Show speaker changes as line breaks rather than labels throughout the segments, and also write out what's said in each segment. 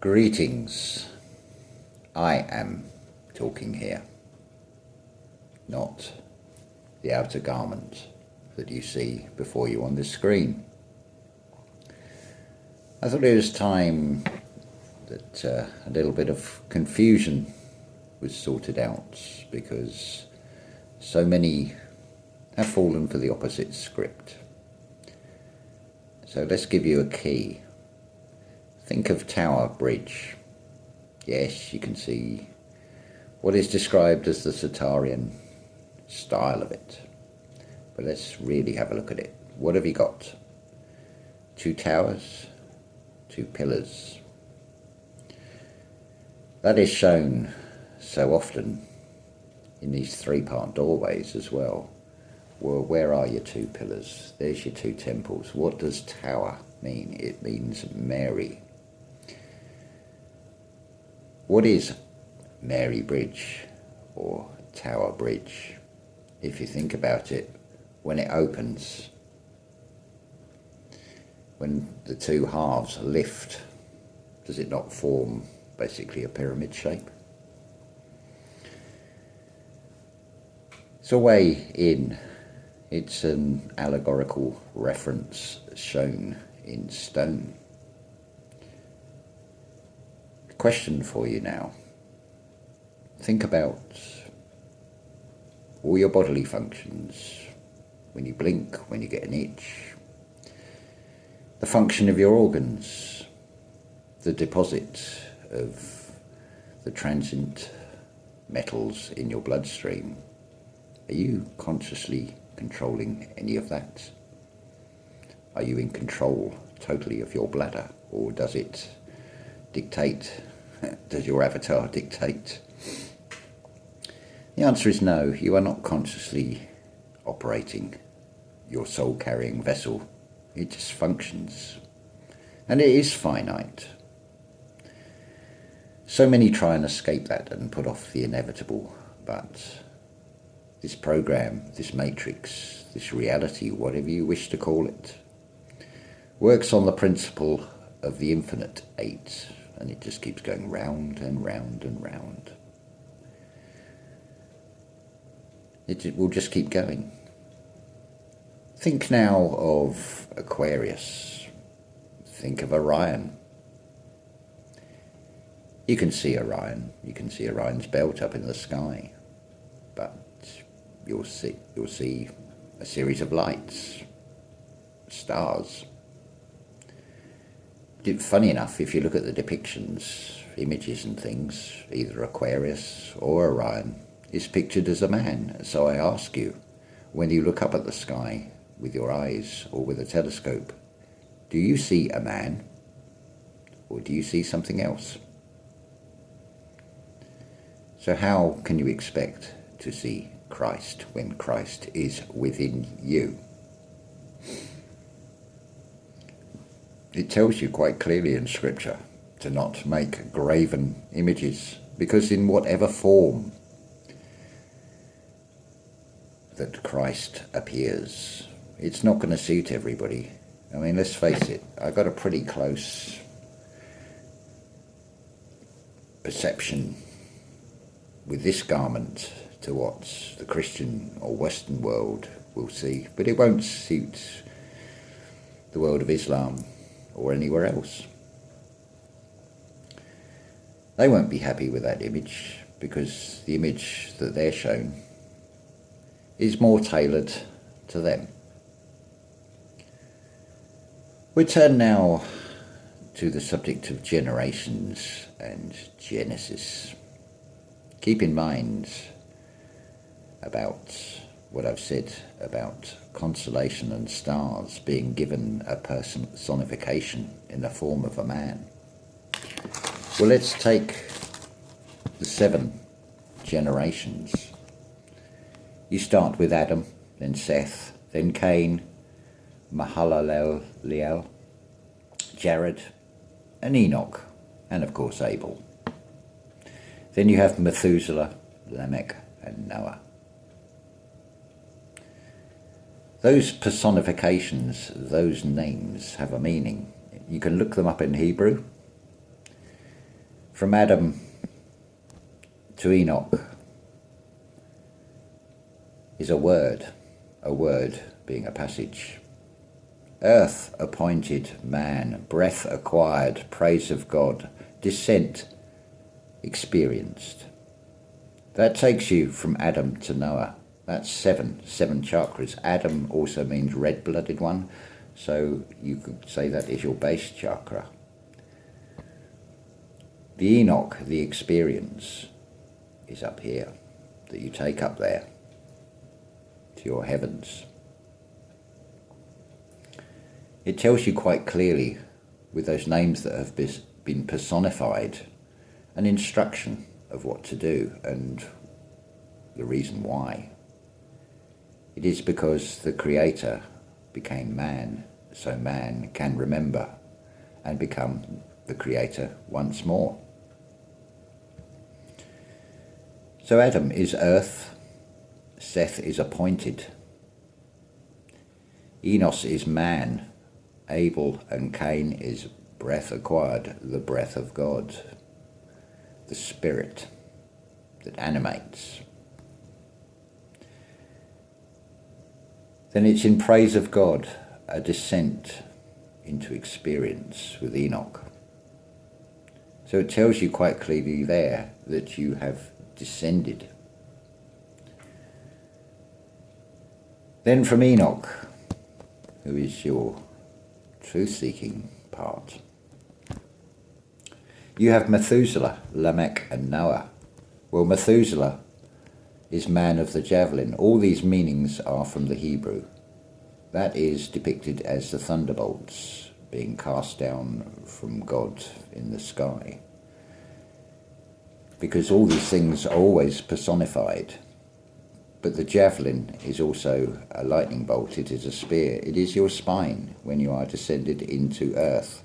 Greetings. I am talking here, not the outer garment that you see before you on this screen. I thought it was time that a little bit of confusion was sorted out, because so many have fallen for the opposite script. So let's give you a key. Think of tower, bridge. Yes, you can see what is described as the Satarian style of it. But let's really have a look at it. What have you got? 2 towers, 2 pillars. That is shown so often in these 3-part doorways as well. Well, where are your 2 pillars? There's your 2 temples. What does tower mean? It means Mary. What is Mary Bridge or Tower Bridge? If you think about it, when it opens, when the 2 halves lift, does it not form basically a pyramid shape? It's a way in. It's an allegorical reference shown in stone. Question for you now. Think about all your bodily functions. When you blink, when you get an itch, the function of your organs, the deposit of the transient metals in your bloodstream. Are you consciously controlling any of that? Are you in control totally of your bladder, or does it dictate? Does your avatar dictate? The answer is no. You are not consciously operating your soul-carrying vessel. It just functions, and it is finite. So many try and escape that and put off the inevitable, but this program, this matrix, this reality, whatever you wish to call it, works on the principle of the infinite 8, and it just keeps going round and round and round. It will just keep going. Think now of Aquarius. Think of Orion. You can see Orion. You can see Orion's belt up in the sky, but you'll see a series of lights, stars. Funny enough, if you look at the depictions, images and things, either Aquarius or Orion is pictured as a man. So I ask you, when you look up at the sky with your eyes or with a telescope, do you see a man, or do you see something else? So how can you expect to see Christ when Christ is within you? It tells you quite clearly in Scripture to not make graven images, because in whatever form that Christ appears, it's not going to suit everybody. I mean, let's face it, I got a pretty close perception with this garment to what the Christian or Western world will see, but it won't suit the world of Islam or anywhere else. They won't be happy with that image, because the image that they're shown is more tailored to them. We turn now to the subject of generations and Genesis. Keep in mind about what I've said about constellation and stars being given a personification in the form of a man. Well, let's take the 7 generations. You start with Adam, then Seth, then Cain, Mahalalel, Jared, and Enoch, and of course Abel. Then you have Methuselah, Lamech, and Noah. Those personifications, those names have a meaning. You can look them up in Hebrew. From Adam to Enoch is a word being a passage. Earth appointed man, breath acquired, praise of God, descent experienced. That takes you from Adam to Noah. That's seven chakras. Adam also means red-blooded one, so you could say that is your base chakra. The Enoch, the experience, is up here, that you take up there to your heavens. It tells you quite clearly, with those names that have been personified, an instruction of what to do and the reason why. It is because the Creator became man, so man can remember and become the Creator once more. So Adam is earth, Seth is appointed, Enos is man, Abel and Cain is breath acquired, the breath of God, the spirit that animates. Then it's in praise of God, a descent into experience with Enoch. So it tells you quite clearly there that you have descended. Then from Enoch, who is your truth-seeking part, you have Methuselah, Lamech and Noah. Well, Methuselah is man of the javelin. All these meanings are from the Hebrew. That is depicted as the thunderbolts being cast down from God in the sky. Because all these things are always personified. But the javelin is also a lightning bolt, it is a spear, it is your spine when you are descended into earth.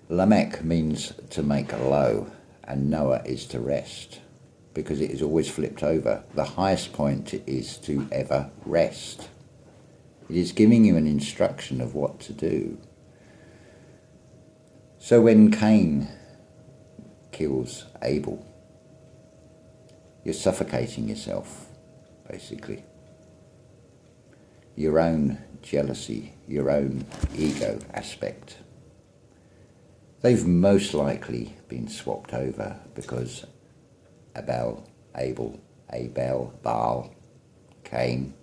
Lamech means to make low, and Noah is to rest, because it is always flipped over. The highest point is to ever rest. It is giving you an instruction of what to do. So when Cain kills Abel, you're suffocating yourself, basically. Your own jealousy, your own ego aspect. They've most likely been swapped over because Abel, Baal, Cain.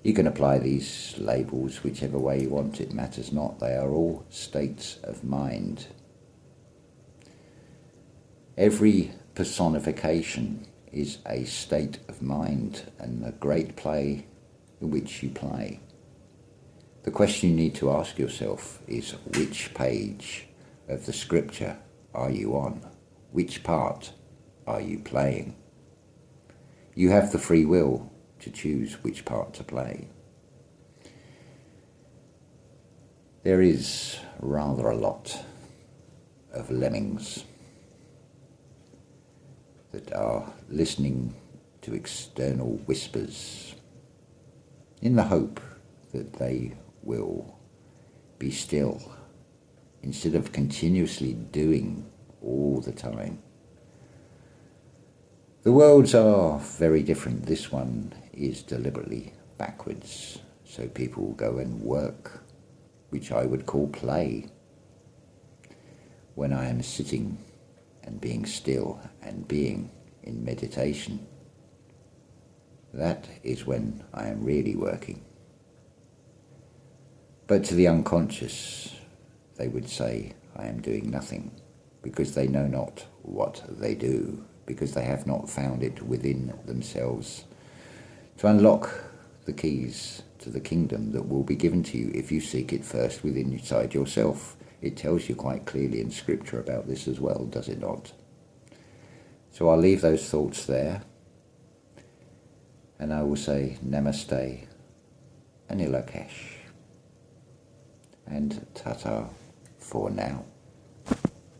You can apply these labels whichever way you want, it matters not. They are all states of mind. Every personification is a state of mind and a great play in which you play. The question you need to ask yourself is, which page of the scripture are you on? Which part are you playing? You have the free will to choose which part to play. There is rather a lot of lemmings that are listening to external whispers in the hope that they will be still instead of continuously doing all the time. The worlds are very different. This one is deliberately backwards, so people go and work, which I would call play. When I am sitting and being still and being in meditation, that is when I am really working. But to the unconscious, they would say, I am doing nothing, because they know not what they do, because they have not found it within themselves to unlock the keys to the kingdom that will be given to you if you seek it first within inside yourself. It tells you quite clearly in scripture about this as well, does it not? So I'll leave those thoughts there, and I will say Namaste, Anilakesh, and ta-ta for now.